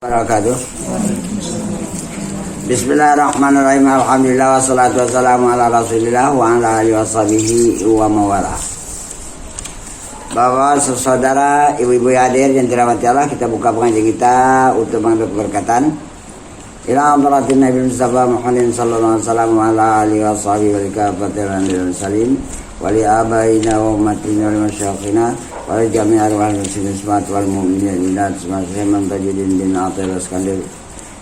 Wabarakatuh. Bismillahirrahmanirrahim. Alhamdulillah wassalatu wassalamu ala Rasulillah wa ala alihi washabihi wa mawala. Bapak, saudara, ibu-ibu yang hadir yang dirahmati Allah, kita buka pengajian kita untuk mengambil keberkatan. Ila amratin Nabi Mustafa Muhammadin sallallahu alaihi wasallam wa ala alihi washabihi wa kafatil salim wa li abaina wa ummatina wa masyayikhina wa jami'ar wal muslimin wal mu'minin dan semasa mentajidin bin atil skandal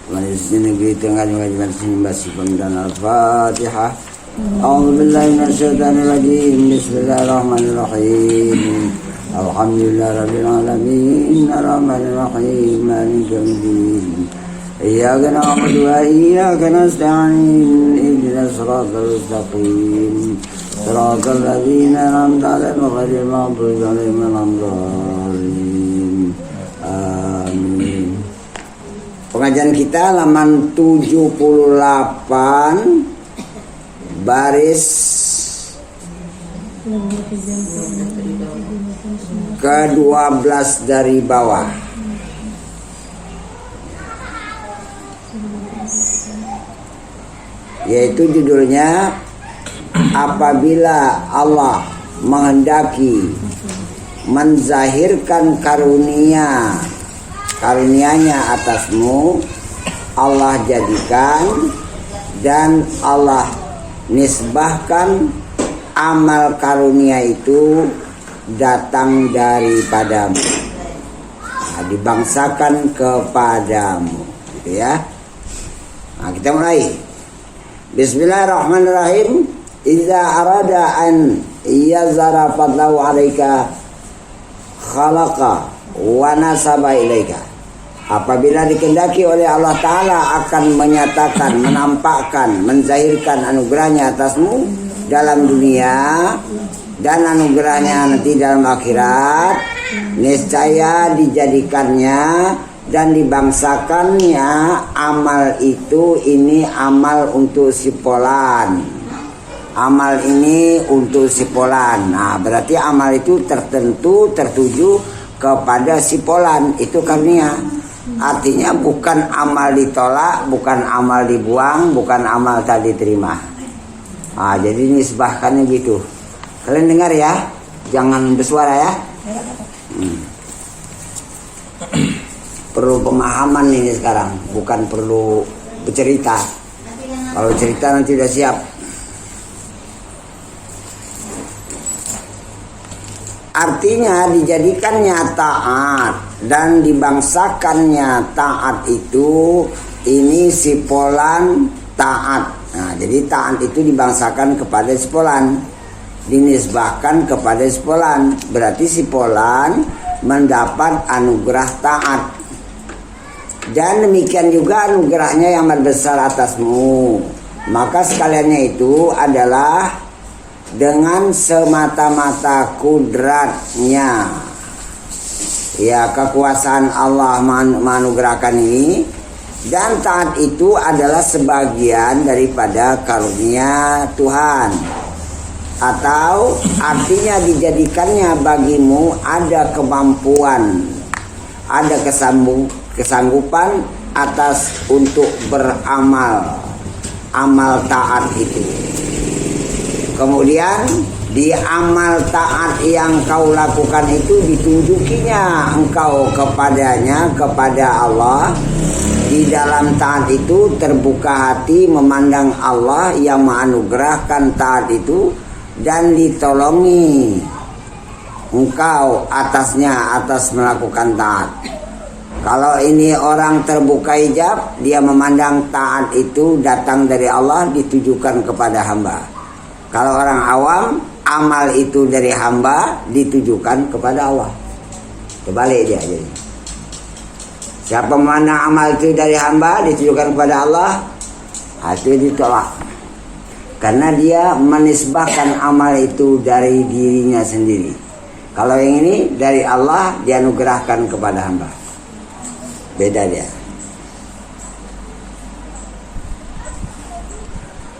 manisnya negeri tengah wajiban simbasi pemilihan al-fatihah. A'udzu billahi minasyaitonir rajim. Bismillahirrahmanirrahim. Alhamdulillahirabbil alamin arrahmanir rahim maliki yaumiddin. Iyyaka na'budu wa iyyaka nasta'in ihdinas siratal mustaqim siratal ladzina an'amta 'alaihim ghairil maghdubi 'alaihim waladdallin. Amin. Pengajian kita halaman 78 baris ke-12 dari bawah. Yaitu judulnya, apabila Allah menghendaki menzahirkan karunia-Nya atasmu, Allah jadikan dan Allah nisbahkan amal karunia itu datang daripadamu, dibangsakan kepadamu, gitu ya. Nah, kita mulai. Bismillahirrahmanirrahim. Idza arada an yazara fadlahu 'alaika khalaqa wa nasaba ilaika. Apabila dikehendaki oleh Allah Ta'ala akan menyatakan, menampakkan, menzahirkan anugerahnya atasmu dalam dunia dan anugerahnya nanti dalam akhirat, niscaya dijadikannya dan dibangsakannya amal itu. Ini amal untuk si fulan, amal ini untuk si fulan. Nah, berarti amal itu tertuju kepada si fulan, itu karunia. Artinya bukan amal ditolak, bukan amal dibuang, bukan amal tak diterima. Nah, jadi nisbahkannya gitu. Kalian dengar ya, jangan bersuara ya. Perlu pemahaman ini sekarang, bukan perlu bercerita. Kalau cerita nanti udah siap. Artinya dijadikannya taat dan dibangsakannya taat itu, ini si fulan taat. Nah, jadi taat itu dibangsakan kepada si fulan, dinisbahkan kepada si fulan. Berarti si fulan mendapat anugerah taat. Dan demikian juga anugerahnya yang besar atasmu. Maka sekaliannya itu adalah dengan semata-mata kudratnya, ya, kekuasaan Allah menganugerahkan ini. Dan taat itu adalah sebagian daripada karunia Tuhan, atau artinya dijadikannya bagimu ada kemampuan, ada kesanggupan atas untuk beramal amal taat itu. Kemudian di amal taat yang kau lakukan itu ditunjukinya engkau kepadanya, kepada Allah. Di dalam taat itu terbuka hati memandang Allah yang menganugerahkan taat itu, dan ditolongi engkau atasnya, atas melakukan taat. Kalau ini orang terbuka hijab, dia memandang taat itu datang dari Allah, ditujukan kepada hamba. Kalau orang awam, amal itu dari hamba ditujukan kepada Allah. Kebalik dia jadi. Siapa memandang amal itu dari hamba ditujukan kepada Allah, itu ditolak. Karena dia menisbahkan amal itu dari dirinya sendiri. Kalau yang ini dari Allah, dianugerahkan kepada hamba. Beda dia.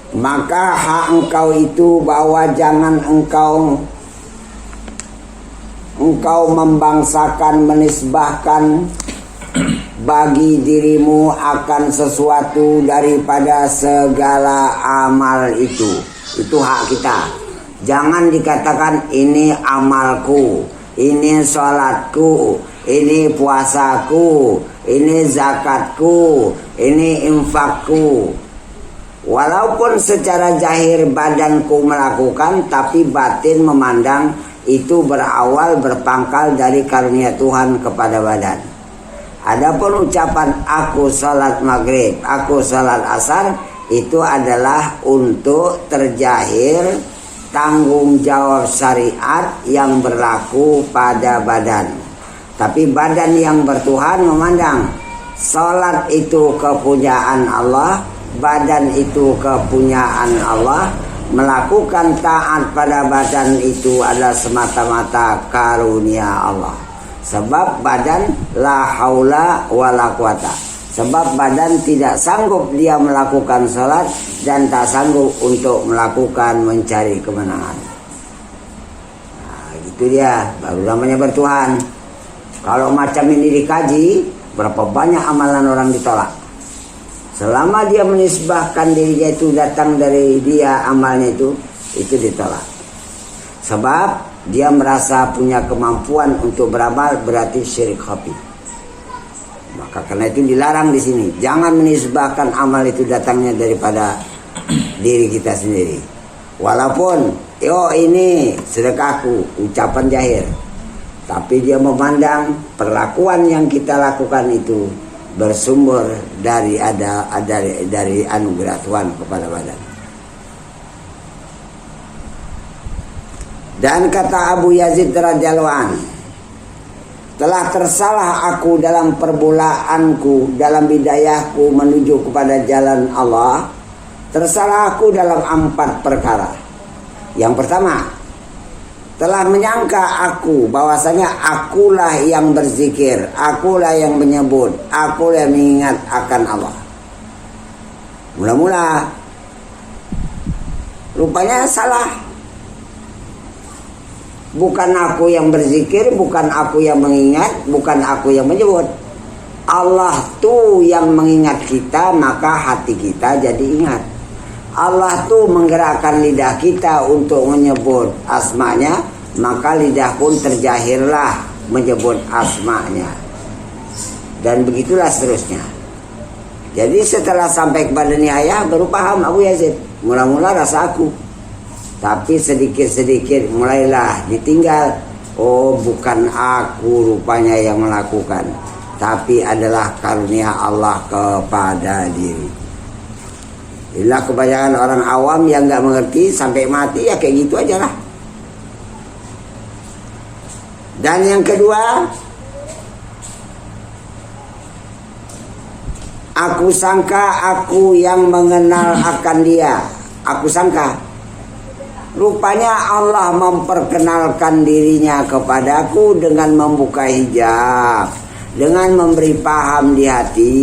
Maka hak engkau itu bahwa jangan engkau membangsakan, menisbahkan bagi dirimu akan sesuatu daripada segala amal itu. Itu hak kita. Jangan dikatakan ini amalku, ini sholatku, ini puasaku, ini zakatku, ini infakku. Walaupun secara zahir badanku melakukan, tapi batin memandang itu berawal berpangkal dari karunia Tuhan kepada badan. Adapun ucapan aku salat maghrib, aku salat asar, itu adalah untuk terjahir tanggung jawab syariat yang berlaku pada badan. Tapi badan yang bertuhan memandang salat itu kepunyaan Allah, badan itu kepunyaan Allah. Melakukan taat pada badan itu adalah semata-mata karunia Allah. Sebab badan la haula wala quwata. Sebab badan tidak sanggup dia melakukan salat dan tak sanggup untuk melakukan mencari kemenangan. Nah, itu dia, baru namanya bertuhan. Kalau macam ini dikaji, berapa banyak amalan orang ditolak. Selama dia menisbahkan dirinya itu datang dari dia, amalnya itu ditolak. Sebab dia merasa punya kemampuan untuk beramal, berarti syirik khafi. Maka karena itu dilarang di sini. Jangan menisbahkan amal itu datangnya daripada diri kita sendiri. Walaupun ini sedekahku, ucapan zahir, tapi dia memandang perlakuan yang kita lakukan itu bersumber dari anugerah Tuhan kepada badan. Dan kata Abu Yazid radhiyallahu anhu, telah tersalah aku dalam permulaanku, dalam bidayahku menuju kepada jalan Allah. Tersalah aku dalam 4 perkara. Yang pertama, telah menyangka aku bahwasanya akulah yang berzikir, akulah yang menyebut, akulah yang mengingat akan Allah. Mula-mula rupanya salah. Bukan aku yang berzikir, bukan aku yang mengingat, bukan aku yang menyebut. Allah tuh yang mengingat kita, maka hati kita jadi ingat. Allah tuh menggerakkan lidah kita untuk menyebut asmanya, maka lidah pun terjahirlah menyebut asmanya. Dan begitulah seterusnya. Jadi setelah sampai kepada nihayah baru paham Abu Yazid. Mula-mula rasa aku, tapi sedikit-sedikit mulailah ditinggal. Oh, bukan aku rupanya yang melakukan, tapi adalah karunia Allah kepada diri. Inilah kebanyakan orang awam yang gak mengerti sampai mati ya kayak gitu aja lah. Dan yang kedua, aku sangka aku yang mengenal akan dia. Aku sangka. Rupanya Allah memperkenalkan dirinya kepadaku dengan membuka hijab, dengan memberi paham di hati.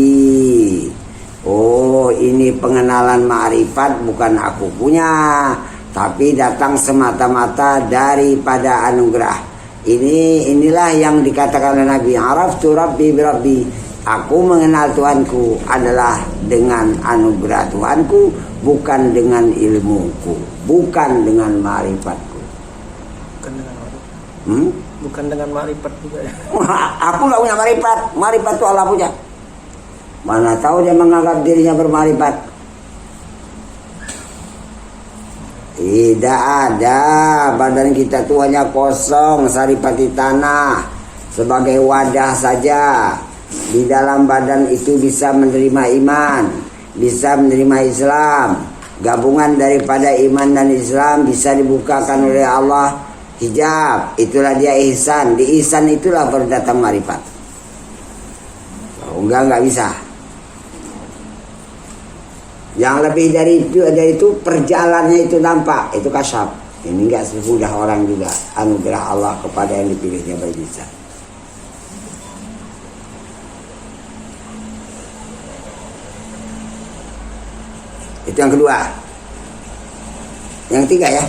Oh, ini pengenalan ma'rifat bukan aku punya, tapi datang semata-mata daripada anugerah. Inilah yang dikatakan oleh Nabi, araftu rabbi birabbi. Aku mengenal Tuhanku adalah dengan anugerah Tuhanku, bukan dengan ilmuku, bukan dengan ma'rifatku. Bukan dengan apa? Bukan dengan ma'rifat juga ya. Aku gak punya ma'rifat. Ma'rifat itu Allah punya. Mana tahu dia menganggap dirinya berma'rifat. Tidak ada. Badan kita itu hanya kosong, saripati tanah, sebagai wadah saja. Di dalam badan itu bisa menerima iman, bisa menerima Islam. Gabungan daripada iman dan Islam bisa dibukakan oleh Allah hijab. Itulah dia ihsan. Di ihsan itulah baru datang ma'rifat. Enggak bisa. Yang lebih dari itu perjalanannya itu nampak, itu kasyaf. Ini enggak semudah orang juga. Anugerah Allah kepada yang dipilihnya berbisa. Itu yang kedua. Yang ketiga ya.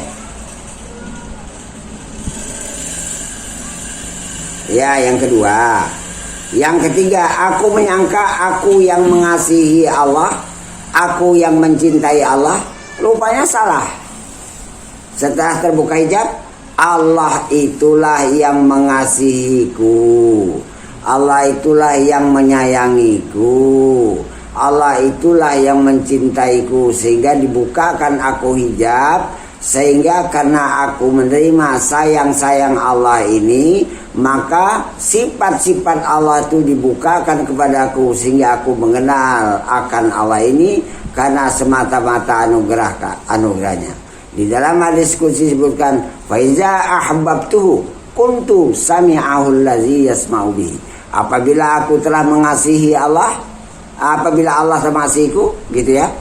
Ya, yang kedua. Yang ketiga, aku menyangka aku yang mengasihi Allah, aku yang mencintai Allah. Rupanya salah. Setelah terbuka hijab, Allah itulah yang mengasihiku, Allah itulah yang menyayangiku, Allah itulah yang mencintaiku. Sehingga dibukakan aku hijab, sehingga karena aku menerima sayang-sayang Allah ini, maka sifat-sifat Allah itu dibukakan kepadaku, sehingga aku mengenal akan Allah ini karena semata-mata anugerahnya. Di dalam hadis qudsi disebutkan, faiza ahbabtuhu kuntu sami'ahu allazi yasma'u bihi. Apabila aku telah mengasihi Allah, apabila Allah mengasihiku, gitu ya,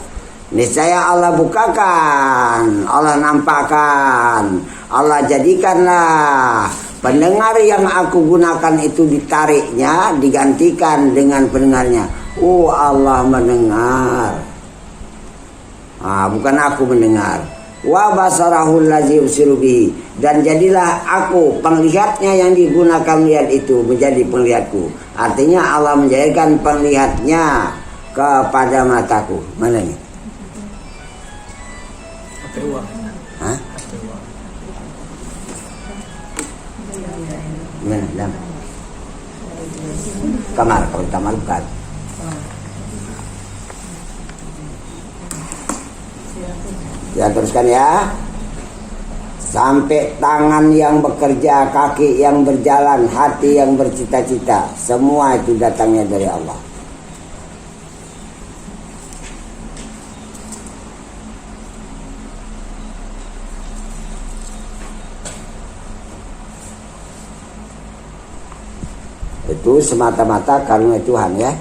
niscaya Allah bukakan, Allah nampakkan, Allah jadikanlah pendengar yang aku gunakan itu ditariknya, digantikan dengan pendengarnya. Oh, Allah mendengar. Bukan aku mendengar. Wa basarahul ladzi usiru bihi, dan jadilah aku penglihatnya yang digunakan lihat itu menjadi penglihatku. Artinya Allah menjadikan penglihatnya kepada mataku. Mana nih? Pakai uang. Hah? Pakai uang. Gimana? Dam? Kamar, kalau kamar bukan. Ya, teruskan ya. Sampai tangan yang bekerja, kaki yang berjalan, hati yang bercita-cita, semua itu datangnya dari Allah. Itu semata-mata karena Tuhan ya.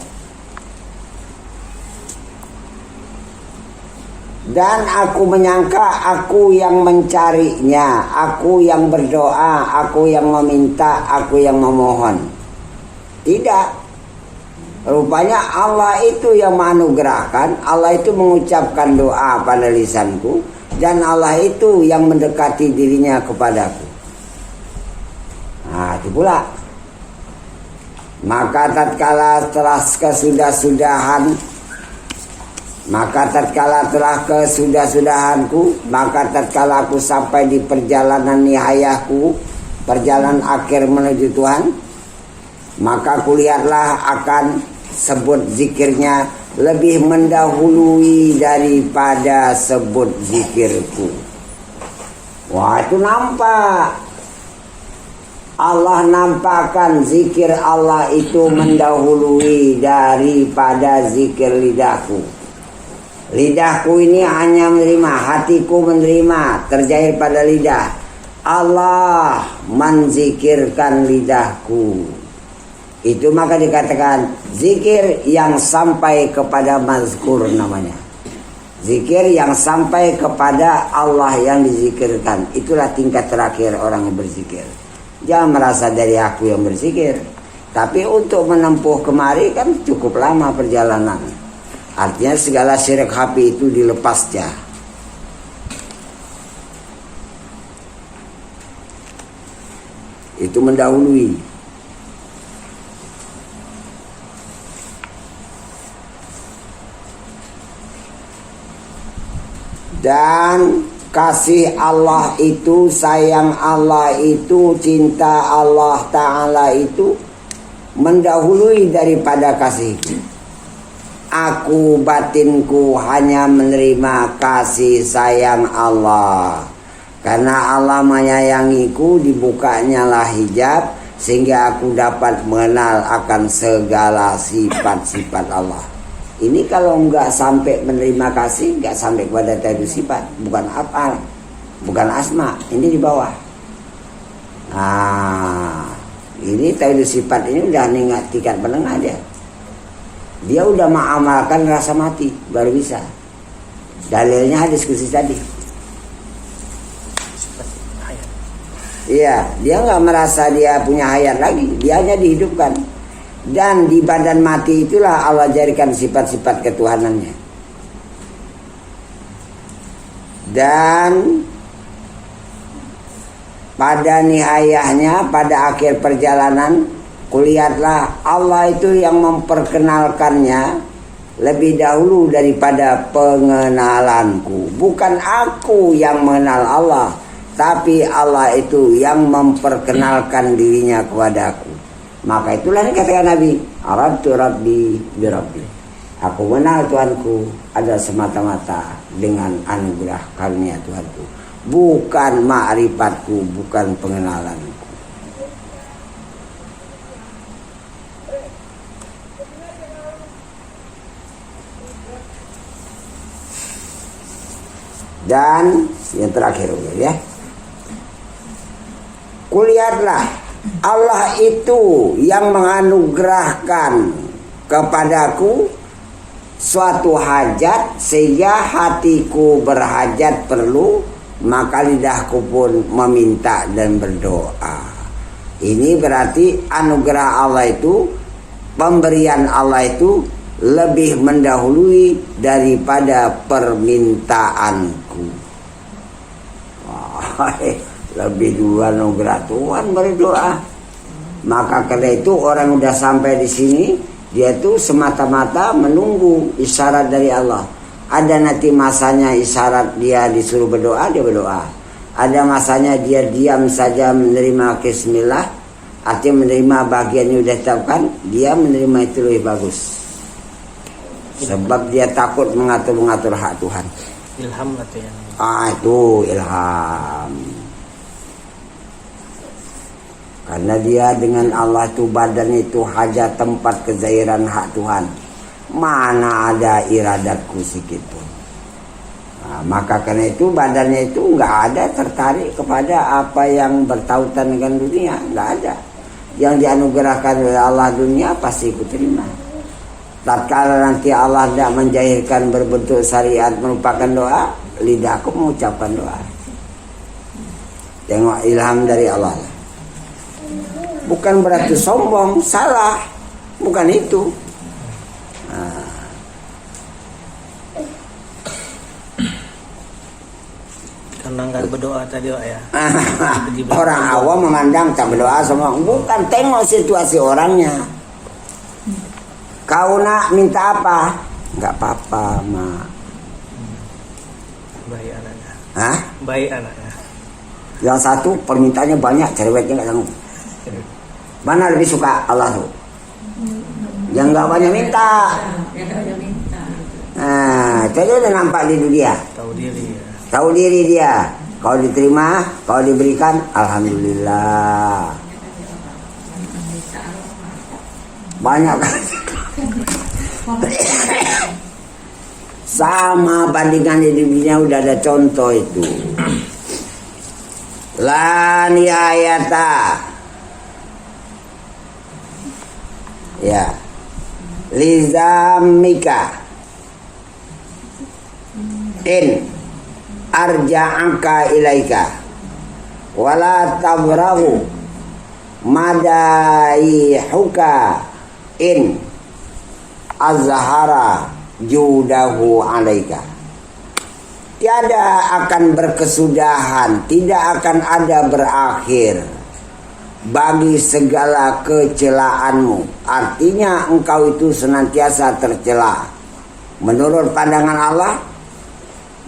Dan aku menyangka aku yang mencarinya, aku yang berdoa, aku yang meminta, aku yang memohon. Tidak. Rupanya Allah itu yang menganugerahkan, Allah itu mengucapkan doa pada lisanku, dan Allah itu yang mendekati dirinya kepadaku. Nah, itu pula. Maka tatkala telah kesudahan-sudahanku, maka tatkala aku sampai di perjalanan nihayahku, perjalanan akhir menuju Tuhan, maka kulihatlah akan sebut zikirnya lebih mendahului daripada sebut zikirku. Wah, itu nampak. Allah nampakkan zikir Allah itu mendahului daripada zikir lidahku. Lidahku ini hanya menerima, hatiku menerima, terjahir pada lidah. Allah menzikirkan lidahku. Itu maka dikatakan zikir yang sampai kepada mazkur namanya. Zikir yang sampai kepada Allah yang dizikirkan. Itulah tingkat terakhir orang yang berzikir. Jangan merasa dari aku yang berzikir. Tapi untuk menempuh kemari kan cukup lama perjalanan. Artinya segala syirik hapi itu dilepasnya. Itu mendahului. Dan kasih Allah itu, sayang Allah itu, cinta Allah Ta'ala itu mendahului daripada kasihku. Aku batinku hanya menerima kasih sayang Allah. Karena Allah menyayangiku, dibukanya lah hijab, sehingga aku dapat mengenal akan segala sifat-sifat Allah. Ini kalau enggak sampai menerima kasih, enggak sampai kepada tauhid sifat. Bukan apa, bukan asma, ini di bawah. Nah, ini tauhid sifat ini udah tingkat menengah dia. Dia udah mengamalkan rasa mati, baru bisa. Dalilnya hadis qudsi tadi. Iya, dia nggak merasa dia punya hayat lagi, dia hanya dihidupkan. Dan di badan mati itulah Allah jadikan sifat-sifat ketuhanannya. Dan pada nihayahnya, pada akhir perjalanan, Kulihatlah Allah itu yang memperkenalkannya lebih dahulu daripada pengenalanku. Bukan aku yang mengenal Allah, tapi Allah itu yang memperkenalkan dirinya kepadaku. Maka itulah dikatakan Nabi, Arabtu Rabbi bi Rabbi. Aku mengenal Tuhanku ada semata-mata dengan anugerah karunia Tuhanku, bukan ma'rifatku, bukan pengenalanku. Dan yang terakhir ya, kulihatlah Allah itu yang menganugerahkan kepadaku suatu hajat sehingga hatiku berhajat perlu, maka lidahku pun meminta dan berdoa. Ini berarti anugerah Allah itu, pemberian Allah itu lebih mendahului daripada permintaanku. Wah, lebih duluan anugerah Tuhan berdoa. Maka karena itu orang udah sampai di sini, dia tuh semata-mata menunggu isyarat dari Allah. Ada nanti masanya isyarat dia disuruh berdoa, dia berdoa. Ada masanya dia diam saja menerima bismillah, artinya menerima bagian yang sudah ditetapkan, dia menerima itu lebih bagus. Sebab dia takut mengatur hak Tuhan. Ilham katanya. Itu ilham. Karena dia dengan Allah itu badan itu hajat tempat kezahiran hak Tuhan. Mana ada iradatku sedikit pun. Maka karena itu badannya itu nggak ada tertarik kepada apa yang bertautan dengan dunia, nggak ada. Yang dianugerahkan oleh Allah dunia pasti ikut terima. Tatkala nanti Allah tidak menjahirkan berbentuk syariat merupakan doa, lidahku mengucapkan doa. Tengok ilham dari Allah. Bukan berarti sombong, salah, bukan itu. Karena nggak berdoa tadi Pak ya. Orang awam memandang tak berdoa semua, bukan, tengok situasi orangnya. Kau nak minta apa? Enggak apa-apa, Mak. Baik anaknya. Hah? Baik anaknya. Yang satu permintaannya banyak, cerewetnya enggak sanggup. Mana lebih suka Allah tuh? Yang enggak banyak minta. Nah, itu udah nampak di dunia. Tahu diri ya. Tahu diri dia. Kalau diterima, kalau diberikan, alhamdulillah. Banyak kan? Sama bandingan di dunia udah ada contoh itu. La nihayata. Ya. Lizamika. In arja'aka ilaika. Wala tabrahu madaihuka in azhara judahu alaika. Tiada akan berkesudahan, tidak akan ada berakhir bagi segala kecelaanmu. Artinya engkau itu senantiasa tercela. Menurut pandangan Allah,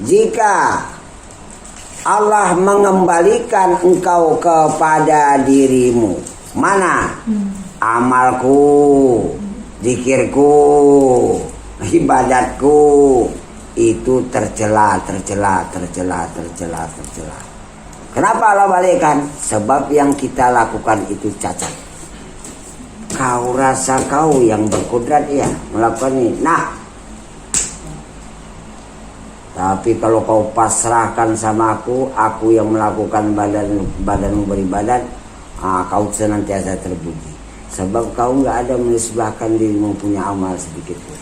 jika Allah mengembalikan engkau kepada dirimu, mana amalku, zikirku, ibadatku itu tercela. Kenapa Allah balikkan? Sebab yang kita lakukan itu cacat. Kau rasa kau yang berkodrat ya melakukan ini. Nah, tapi kalau kau pasrahkan sama aku yang melakukan badanmu beribadat, kau senantiasa terpuji. Sebab kau nggak ada menisbahkan dirimu punya amal sedikit pun.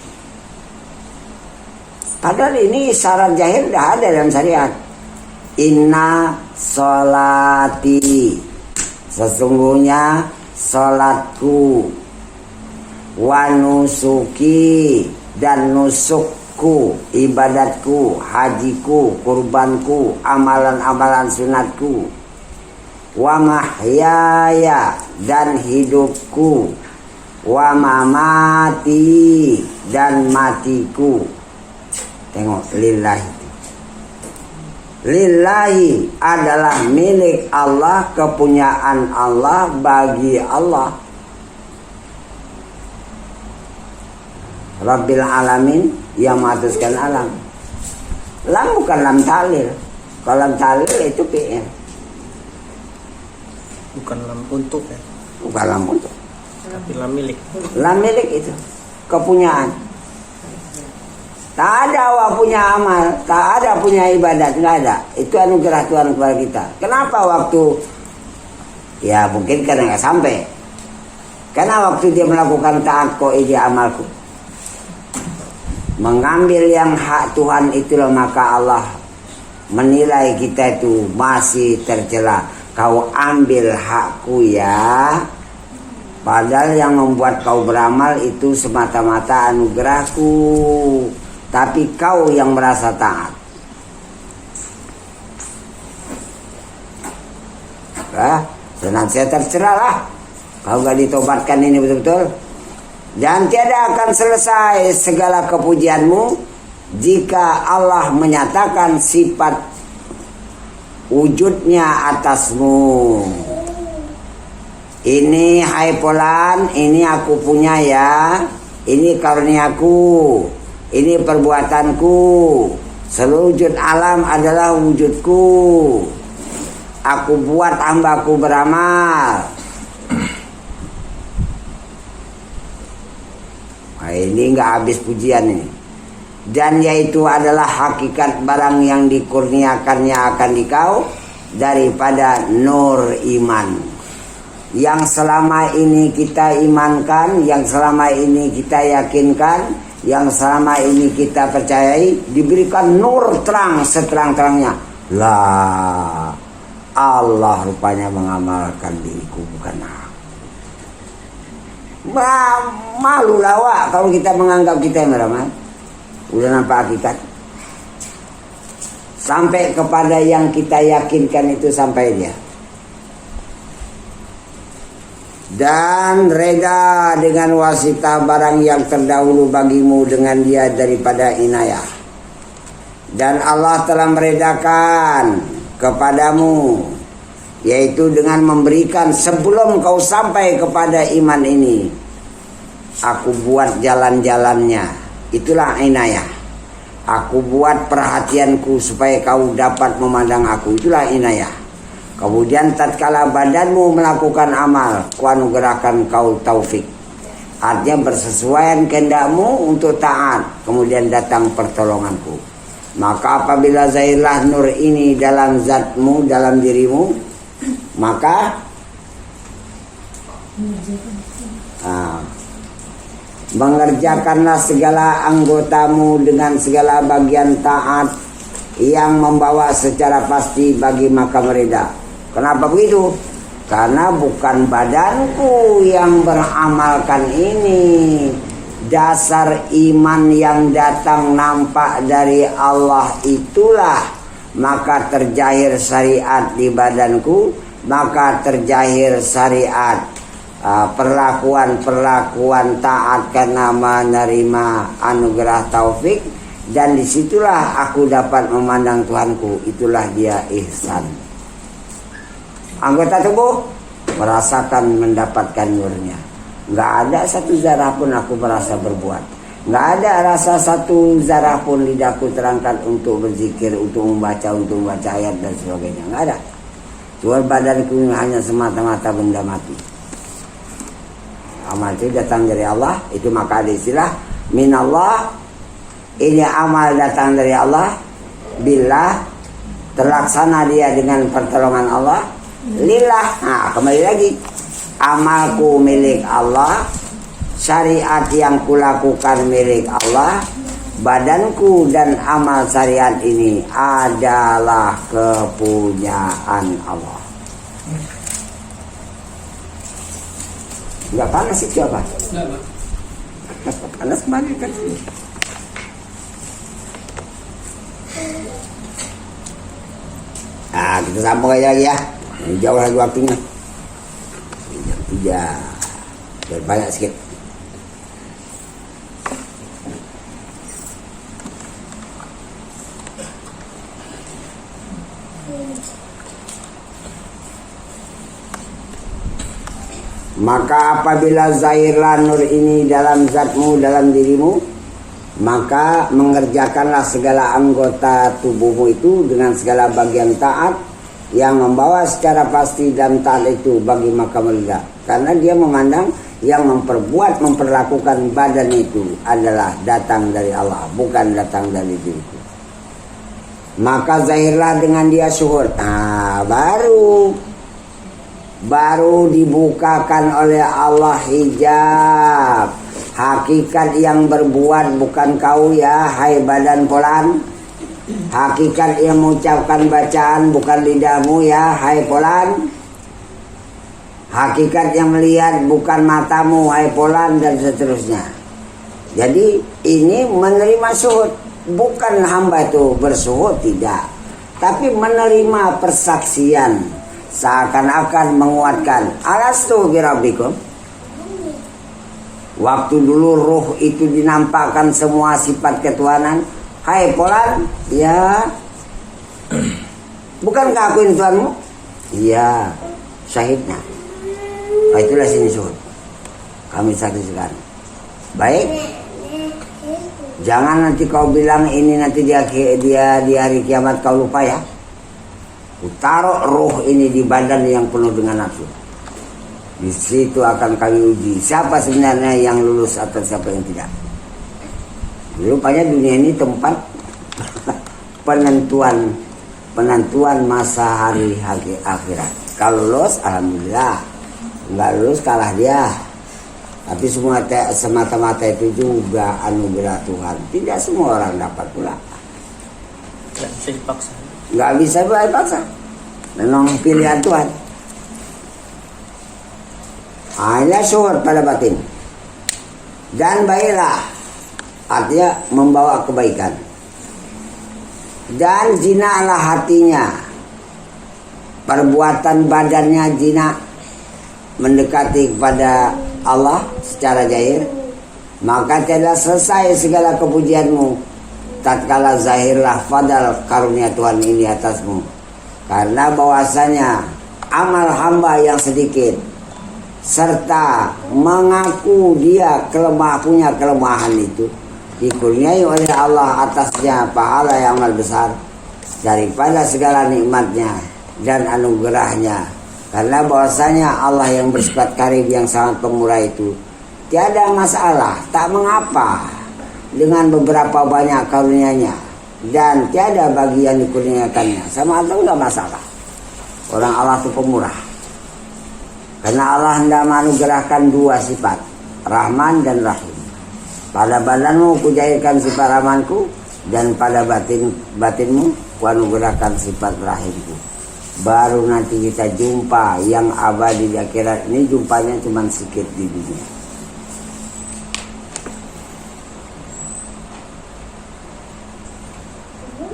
Padahal ini syarat zahir dah ada dalam syariat. Inna sholati, sesungguhnya sholatku, wa nusuki, dan nusukku, ibadatku, hajiku, kurbanku, amalan-amalan sunatku, wa mahyaya dan hidupku, wa mamati dan matiku. Tengok, lillahi. Lillahi adalah milik Allah, kepunyaan Allah, bagi Allah. Rabbil alamin, yang mengataskan alam. Lam bukan lam talil. Kalau lam talil itu fi'il. Bukan lam untuk ya. Bukan lam untuk. Tapi lam milik. Lam milik itu kepunyaan. Tak ada awak punya amal, tak ada punya ibadat, nggak ada. Itu anugerah Tuhan kepada kita. Kenapa waktu, ya mungkin karena nggak sampai. Karena waktu dia melakukan taat kok dia amalku, mengambil yang hak Tuhan itulah, maka Allah menilai kita itu masih tercela. Kau ambil hakku ya. Padahal yang membuat kau beramal itu semata-mata anugerahku. Tapi kau yang merasa taat. Senang saya tercerah lah. Kalau gak ditobatkan ini betul-betul. Dan tiada akan selesai segala kepujianmu jika Allah menyatakan sifat wujudnya atasmu. Ini hai Polan, ini aku punya ya. Ini karuniaku. Ini perbuatanku. Seluruh wujud alam adalah wujudku. Aku buat hambaku beramal. Nah, ini nggak habis pujian ini. Dan yaitu adalah hakikat barang yang dikurniakannya akan dikau daripada nur iman. Yang selama ini kita imankan, yang selama ini kita yakinkan, yang selama ini kita percayai, diberikan nur terang seterang-terangnya. Lah, Allah rupanya mengamalkan diriku, bukan aku. Malu lawak kalau kita menganggap kita yang beramal. Udah nampak hakikat. Sampai kepada yang kita yakinkan itu sampai dia. Dan reda dengan wasita barang yang terdahulu bagimu dengan dia daripada inayah. Dan Allah telah meredakan kepadamu, yaitu dengan memberikan sebelum kau sampai kepada iman ini, aku buat jalan-jalannya. Itulah inayah. Aku buat perhatianku supaya kau dapat memandang aku. Itulah inayah. Kemudian tatkala badanmu melakukan amal, kuanugerahkan kau taufik. Artinya bersesuaian kehendakmu untuk taat. Kemudian datang pertolonganku. Maka apabila zahirlah nur ini dalam zatmu, dalam dirimu, maka mengerjakanlah segala anggotamu dengan segala bagian taat yang membawa secara pasti bagi makam reda. Kenapa begitu? Karena bukan badanku yang beramalkan ini. Dasar iman yang datang nampak dari Allah itulah, maka terjahir syariat di badanku, maka terjahir syariat perlakuan-perlakuan taat karena menerima anugerah taufik. Dan disitulah aku dapat memandang Tuhanku. Itulah dia ihsan. Anggota tubuh merasakan mendapatkan nurnya. Nggak ada satu zarah pun aku merasa berbuat. Nggak ada rasa satu zarah pun lidahku terangkat untuk berzikir, untuk membaca ayat dan sebagainya. Nggak ada. Cuma badanku hanya semata-mata benda mati. Amal itu datang dari Allah. Itu maka ada istilah minallah. Ini amal datang dari Allah. Billah, terlaksana dia dengan pertolongan Allah. Lillah. Nah, kembali lagi, amalku milik Allah, syariat yang kulakukan milik Allah, badanku dan amal syariat ini adalah kepunyaan Allah. Enggak panas itu apa? Panas kembali kan? Nah, kita sambung aja lagi ya. Jauh lagi waktunya. Jam 3. Biar banyak sikit. Maka apabila zahirlah nur ini dalam zatmu, dalam dirimu, maka mengerjakanlah segala anggota tubuhmu itu dengan segala bagian taat yang membawa secara pasti dan taat itu bagi makamul ridha. Karena dia memandang yang memperlakukan badan itu adalah datang dari Allah, bukan datang dari diriku. Maka zahirlah dengan dia syuhud. Baru dibukakan oleh Allah hijab. Hakikat yang berbuat bukan kau ya, hai badan polan. Hakikat yang mengucapkan bacaan bukan lidahmu ya, hai polan. Hakikat yang melihat bukan matamu, hai polan, dan seterusnya. Jadi ini menerima syuhud. Bukan hamba itu bersyuhud, tidak. Tapi menerima persaksian. Seakan-akan menguatkan. Alastu birabbikum. Waktu dulu ruh itu dinampakkan semua sifat ketuhanan. Hai polan, ya. Bukankah aku ini Tuhanmu? Iya, syahidnya. Itulah sini syuhud. Kami saksikan. Baik. Jangan nanti kau bilang ini nanti dia di hari kiamat kau lupa ya. Taruh roh ini di badan yang penuh dengan nafsu. Di situ akan kami uji siapa sebenarnya yang lulus atau siapa yang tidak. Rupanya dunia ini tempat penentuan masa hari akhirat. Kalau lulus alhamdulillah, nggak lulus kalah dia. Tapi semua semata-mata itu juga anugerah Tuhan. Tidak semua orang dapat pula. Nggak bisa dipaksa. Nggak bisa dipaksa. Memang pilihan Tuhan. Hanya syuhud pada batin. Dan baiklah, artinya membawa kebaikan. Dan jinaklah hatinya. Perbuatan badannya jinak mendekati kepada Allah secara zahir, maka telah selesai segala kepujianmu tatkala zahirlah fadal karunia Tuhan ini atasmu. Karena bahwasanya amal hamba yang sedikit serta mengaku dia punya kelemahan itu dikurniai oleh Allah atasnya pahala yang amal besar daripada segala nikmatnya dan anugerahnya. Karena bahwasanya Allah yang bersifat karim yang sangat pemurah itu tiada masalah, tak mengapa dengan beberapa banyak karunia-Nya, dan tiada bagi yang dikurniakannya sama Allah enggak masalah. Orang Allah itu pemurah. Karena Allah hendak menganugerahkan dua sifat, Rahman dan Rahim. Pada badanmu kujairkan sifat Rahmanku, dan pada batinmu kuanugerahkan sifat Rahimku. Baru nanti kita jumpa yang abadi di akhirat. Ini jumpanya cuma sedikit di dunia.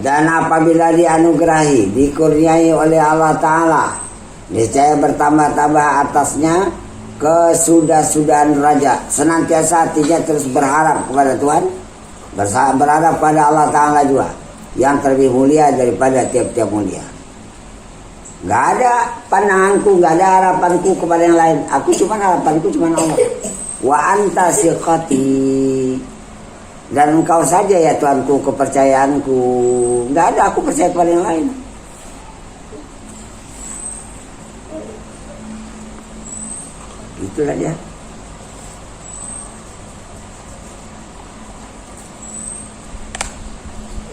Dan apabila dianugerahi, dikurniai oleh Allah Ta'ala, niscaya bertambah-tambah atasnya kesudah-sudahan raja. Senantiasa hatinya terus berharap kepada Tuhan, berharap pada Allah Ta'ala juga, yang terlebih mulia daripada tiap-tiap mulia. Gak ada pandanganku, gak ada harapanku kepada yang lain. Harapanku cuma Allah. Wa anta siqati. Dan engkau saja ya Tuhanku, kepercayaanku. Gak ada aku percaya kepada yang lain. Itulah dia.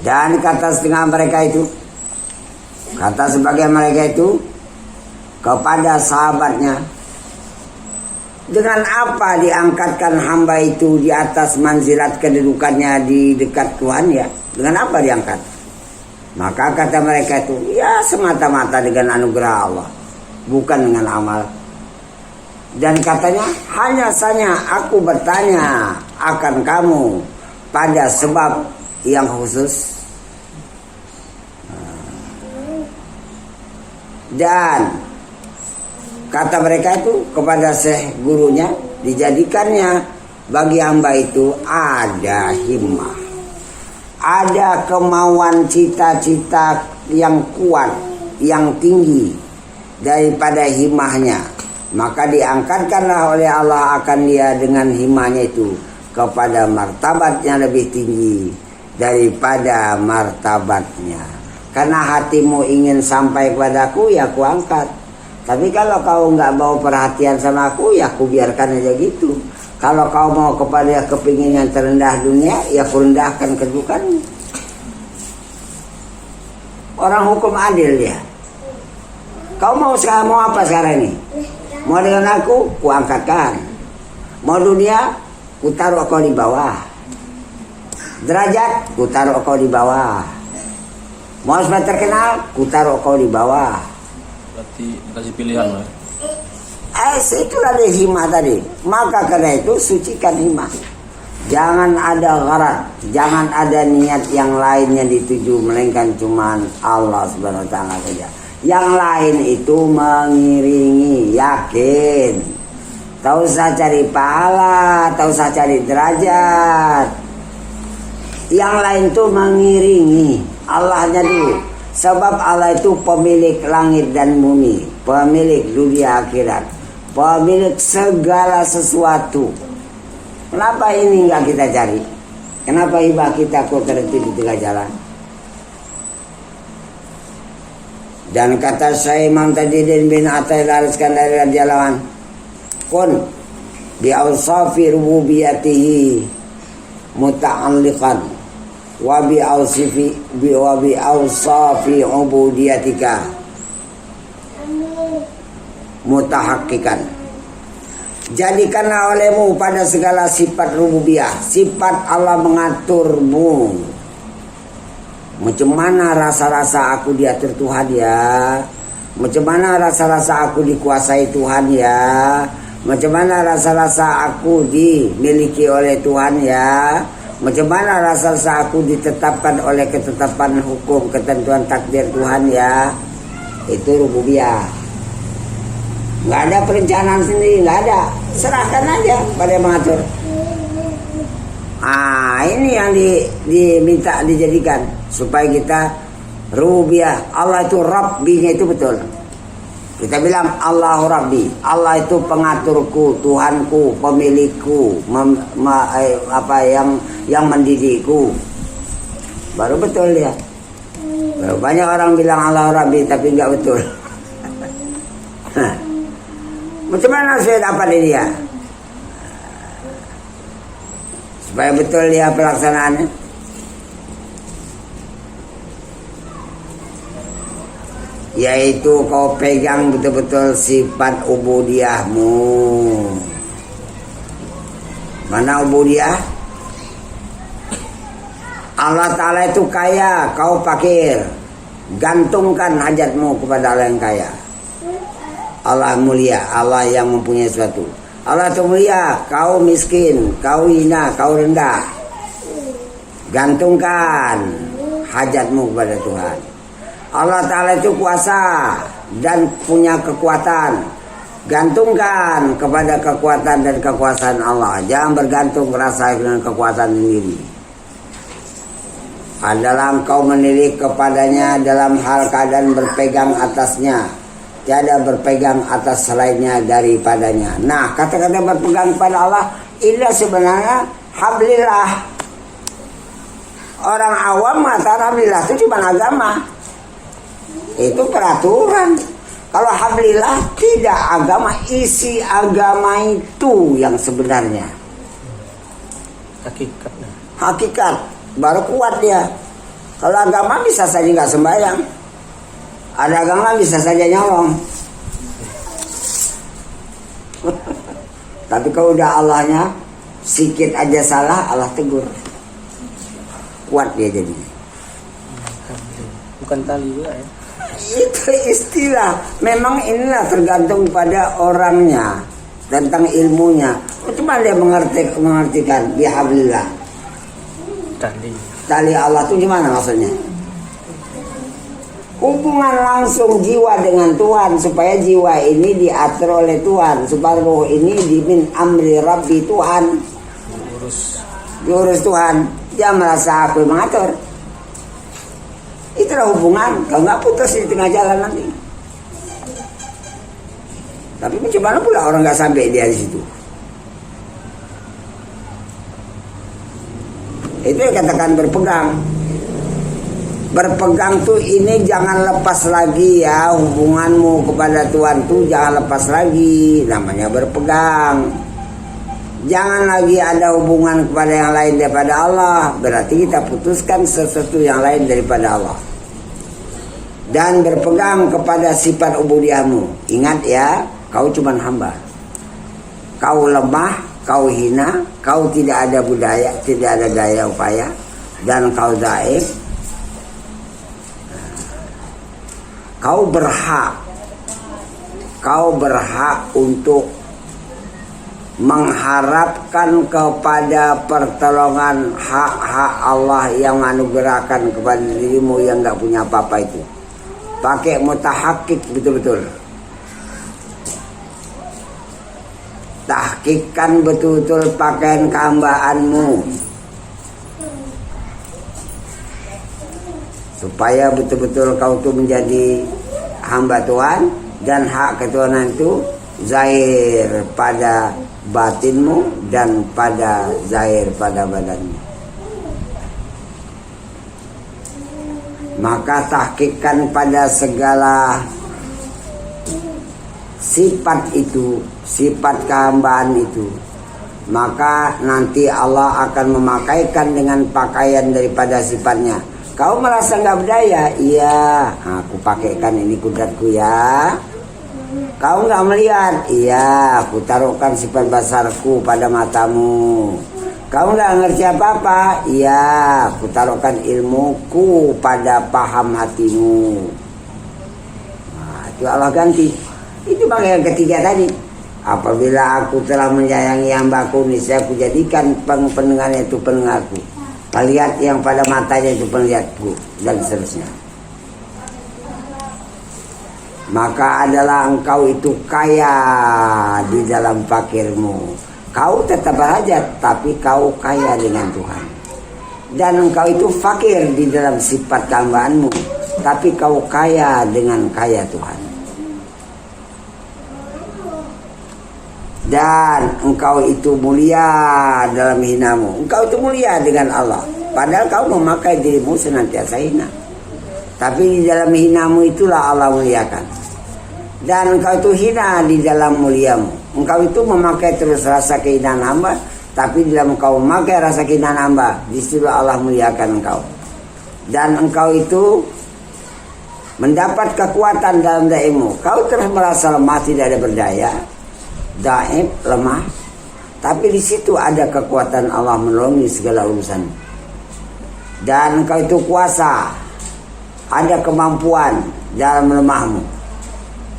Dan kata setengah mereka itu, kata sebagian mereka itu kepada sahabatnya, dengan apa diangkatkan hamba itu di atas manzilat kedudukannya di dekat Tuhan ya? Dengan apa diangkat? Maka kata mereka itu, ya semata-mata dengan anugerah Allah, bukan dengan amal. Dan katanya, hanya saja aku bertanya akan kamu pada sebab yang khusus. Dan Kata mereka itu kepada syekh gurunya, dijadikannya bagi hamba itu ada himmah, ada kemauan cita-cita yang kuat, yang tinggi daripada himmahnya. Maka diangkatkanlah oleh Allah akan dia dengan himmahnya itu kepada martabat yang lebih tinggi daripada martabatnya. Karena hatimu ingin sampai kepadaku, ya aku angkat. Tapi kalau kau nggak mau perhatian sama aku, ya aku biarkan aja gitu. Kalau kau mau kepada kepinginan terendah dunia, ya aku rendahkan kedudukanmu. Orang hukum adil ya. Kau mau apa sekarang ini? Mau dengan aku, ku angkatkan. Mau dunia, ku taruh kau di bawah. Derajat, ku taruh kau di bawah. Mau supaya terkenal, ku taruh kau di bawah. Berarti dikasih pilihan, Mas. Itulah dia himmah tadi. Maka karena itu sucikan himmah. Jangan ada gharat, jangan ada niat yang lainnya dituju, melainkan cuman Allah Subhanahu wa taala saja. Yang lain itu mengiringi, yakin. Tak usah cari pahala, tak usah cari derajat. Yang lain itu mengiringi Allahnya dulu. Sebab Allah itu pemilik langit dan bumi, pemilik dunia akhirat, pemilik segala sesuatu. Kenapa ini enggak kita cari? Kenapa hibah kita kok terhenti di tengah jalan? Dan kata Syekh Imam Tajuddin bin Athaillah Al-Iskandari radhiyallahu anhu, kun bi awsafi rububiyatihi muta'alliqan wa bi awsafi ubudiyatika mutahaqqiqan. Jadikanlah olehmu pada segala sifat rububiyah, sifat Allah mengaturmu. Macam mana rasa-rasa aku diatur Tuhan ya? Macam mana rasa-rasa aku dikuasai Tuhan ya? Macam mana rasa-rasa aku dimiliki oleh Tuhan ya? Macam mana rasa-rasa aku ditetapkan oleh ketetapan hukum, ketentuan takdir Tuhan ya? Itu rububiyah. Nggak ada perencanaan sendiri, nggak ada. Serahkan aja pada yang mengatur. Ini yang diminta dijadikan supaya kita rububiyah. Allah itu Rabbinya itu betul. Kita bilang Allahu Rabbi. Allah itu pengaturku, Tuhanku, pemilikku, yang mendidikku. Baru betul ya. Baru banyak orang bilang Allahu Rabbi tapi nggak betul. Macam mana saya dapat ini ya? Supaya betul dia pelaksanaannya. Yaitu kau pegang betul-betul sifat ubudiyahmu. Mana ubudiyah? Allah Ta'ala itu kaya, kau fakir. Gantungkan hajatmu kepada Allah yang kaya. Allah mulia, Allah yang mempunyai sesuatu. Allah itu mulia, kau miskin, kau hina, kau rendah. Gantungkan hajatmu kepada Tuhan. Allah Ta'ala itu kuasa dan punya kekuatan. Gantungkan kepada kekuatan dan kekuasaan Allah. Jangan bergantung rasa dengan kekuatan sendiri. Adalah kau menilik kepadanya dalam hal keadaan berpegang atasnya. Tiada berpegang atas selainnya daripadanya. Nah, kata-kata berpegang pada Allah inilah sebenarnya hablillah. Orang awam mengatakan hablillah itu cuma agama. Itu peraturan. Kalau hablillah tidak agama, isi agama itu yang sebenarnya. Hakikat baru kuat dia. Kalau agama bisa saja nggak sembahyang. Ada agama bisa saja nyolong. Tapi kalau udah Allahnya sikit aja salah, Allah tegur. Kuat dia jadinya. Bukan tali juga ya. Itu istilah. Memang inilah tergantung pada orangnya tentang ilmunya. Cuma dia mengartikan bihablillah. Tali. Tali Allah itu gimana maksudnya? hubungan langsung jiwa dengan Tuhan, supaya jiwa ini diatur oleh Tuhan, supaya roh ini dimin amri Rabbi, Tuhan diurus Tuhan. Dia merasa aku yang mengatur. Itulah hubungan. Kalau nggak putus di tengah jalan nanti. Tapi bagaimana pula orang nggak sampai dia di situ? Itu yang katakan berpegang. Berpegang tuh ini jangan lepas lagi ya, hubunganmu kepada Tuhan tuh jangan lepas lagi, namanya berpegang. Jangan lagi ada hubungan kepada yang lain daripada Allah, berarti kita putuskan sesuatu yang lain daripada Allah. Dan berpegang kepada sifat ubudiyahmu. Ingat ya, kau cuma hamba. Kau lemah, kau hina, kau tidak ada budaya, tidak ada daya upaya, dan kau dhaif. Kau berhak untuk mengharapkan kepada pertolongan hak-hak Allah yang menganugerahkan kepada dirimu yang gak punya apa-apa itu. Pakai mutahakik betul-betul. Tahkikkan betul-betul pakaian kehambaanmu, supaya betul-betul kau tuh menjadi hamba Tuhan, dan hak ketuhanan itu zahir pada batinmu dan pada zahir pada badanmu. Maka tahkikkan pada segala sifat itu, sifat kehambaan itu, maka nanti Allah akan memakaikan dengan pakaian daripada sifatnya. Kau merasa nggak berdaya? Iya, aku pakaikan ini kudratku ya. Kau nggak melihat? Iya, aku taruhkan sifat basarku pada matamu. Kau nggak ngerti apa-apa? Iya, aku taruhkan ilmuku pada paham hatimu. Nah, itu Allah ganti. Itu bagian ketiga tadi. Apabila aku telah menyayangi hambaku, niscaya aku jadikan pendengarnya itu pendengarku, lihat yang pada matanya itu penglihatku, dan seterusnya. Maka adalah engkau itu kaya di dalam fakirmu. Kau tetap berhajat, tapi kau kaya dengan Tuhan. Dan engkau itu fakir di dalam sifat kehambaanmu, tapi kau kaya dengan kaya Tuhan. Dan engkau itu mulia dalam hinamu. Engkau itu mulia dengan Allah, padahal kau memakai dirimu senantiasa hina. Tapi di dalam hinamu itulah Allah muliakan. Dan engkau itu hina di dalam muliamu. Engkau itu memakai terus rasa kehinaan hamba, tapi di dalam engkau memakai rasa kehinaan hamba, disitulah Allah muliakan engkau. Dan engkau itu mendapat kekuatan dalam daimu. Kau terus merasa lemah, tidak ada berdaya, daib, lemah, tapi di situ ada kekuatan Allah menolongi segala urusan. Dan engkau itu kuasa, ada kemampuan dalam lemahmu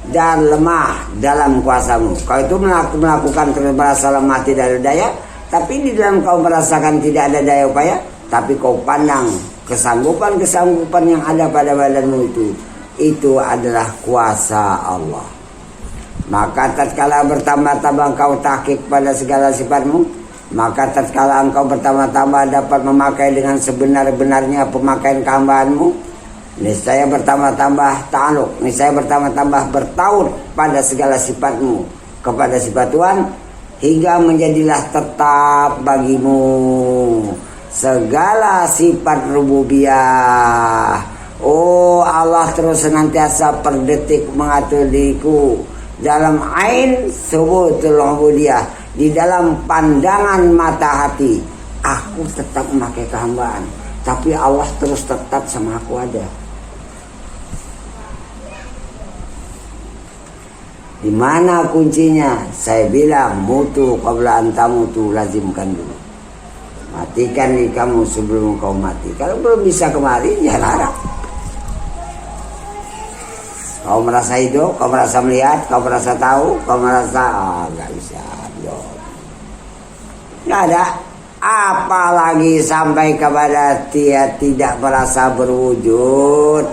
dan lemah dalam kuasamu. Kau itu melakukan terus merasa lemah, tidak ada daya, tapi di dalam kau merasakan tidak ada daya upaya, tapi kau pandang kesanggupan yang ada pada badanmu itu adalah kuasa Allah. Maka tatkala bertambah-tambah engkau tahqiq pada segala sifatmu, maka tatkala engkau bertambah-tambah dapat memakai dengan sebenar-benarnya pemakaian kehambaanmu, niscaya bertambah-tambah ta'aluk, niscaya bertambah-tambah bertaut pada segala sifatmu kepada sifat Tuhan, hingga menjadilah tetap bagimu segala sifat rububiyah. Oh, Allah terus senantiasa per detik mengatur diriku dalam ain subutul ubudiyah, di dalam pandangan mata hati. Aku tetap memakai kehambaan, tapi Allah terus tetap sama aku ada. Di mana kuncinya? Saya bilang mutu qabla antamutu, lazimkan dulu. Matikan diri kamu sebelum kau mati. Kalau belum bisa kemari, ya larang. Kau merasa hidup, kau merasa melihat, kau merasa tahu, kau merasa nggak bisa. Nggak ada. Apalagi sampai kepada dia tidak merasa berwujud.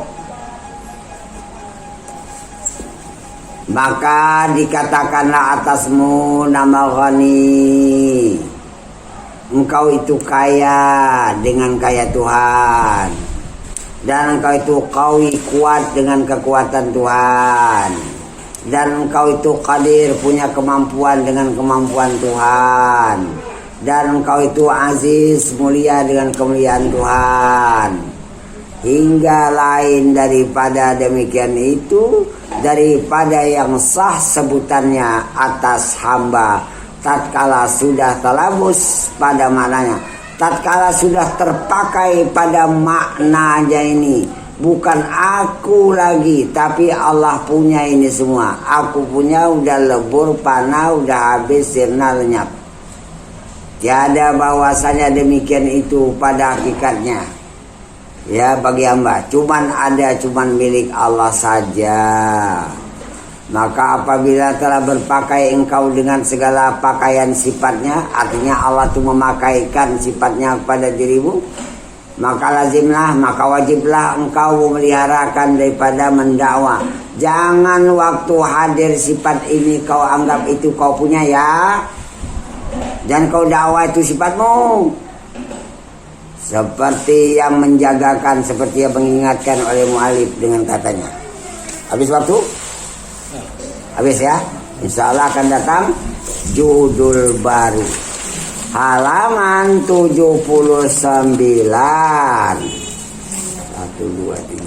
Maka dikatakanlah atasmu nama Ghani, engkau itu kaya dengan kaya Tuhan, dan engkau itu qawi, kuat dengan kekuatan Tuhan, dan engkau itu qadir, punya kemampuan dengan kemampuan Tuhan, dan engkau itu aziz, mulia dengan kemuliaan Tuhan. Hingga lain daripada demikian itu, daripada yang sah sebutannya atas hamba tatkala sudah talabus pada maknanya, tatkala sudah terpakai pada maknanya ini. Bukan aku lagi, tapi Allah punya ini semua. Aku punya udah lebur, panah, udah habis, sirna, lenyap. Tiada bahwasanya demikian itu pada hakikatnya. Ya bagi hamba, cuman milik Allah saja. Maka apabila telah berpakai engkau dengan segala pakaian sifatnya, artinya Allah itu memakaikan sifatnya kepada dirimu, maka lazimlah, maka wajiblah engkau memeliharakan daripada mendakwa. Jangan waktu hadir sifat ini kau anggap itu kau punya ya, dan kau dakwah itu sifatmu. Seperti yang menjagakan, seperti yang mengingatkan oleh mu'alif dengan katanya. Habis waktu? Habis ya? Insya Allah akan datang judul baru, halaman 79. 1, 2, 3